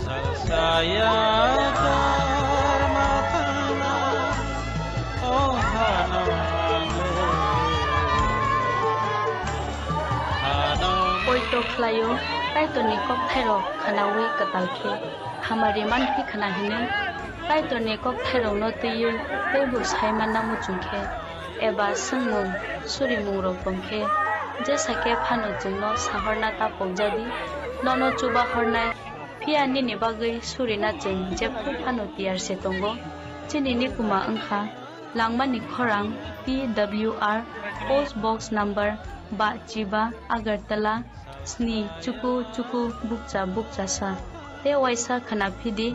Salsaya karmatana oh hano Oito klayo tai to ni kok thairo khanawi katalkhe hamari man phi khana hine tai to ni kok thairo no tiyu tebu saima namu chungkhe eba sungmung surimung ro pongkhe je sake phano jingno sahorna ta pojadi nono chuba hornai phiani ni bagai surina jing je phano tiar se tongo chini ni kuma angkha langma ni khorang PWR post box number ba chiba Agartala sni chuku bukcha sa te waisa khana phidi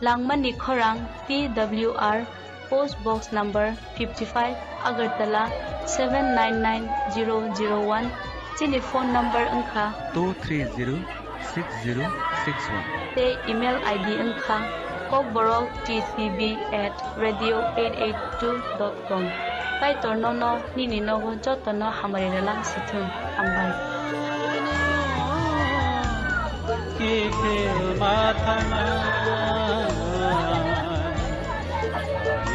langma ni khorang PWR post box number 55 Agartala 799001 chini phone number angkha 2306061 te email id angkha kokborok@radio882.com tai tornono nini nogo jotono hamari relang sithum ambai ki khel mathana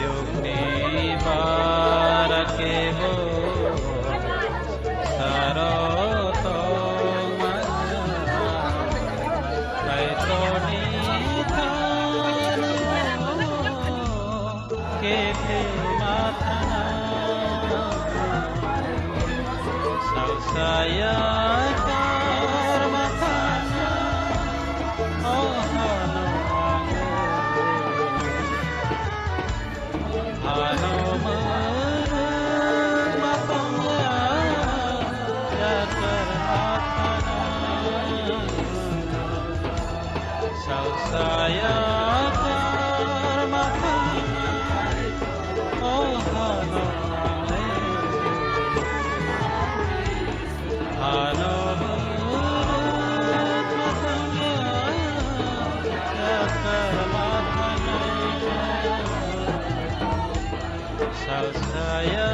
yogni barake ho saro to kai toni ke khel mathana salsaya karmatana oh hano matanya ya karmatana salsaya karmatana oh hano Salsaya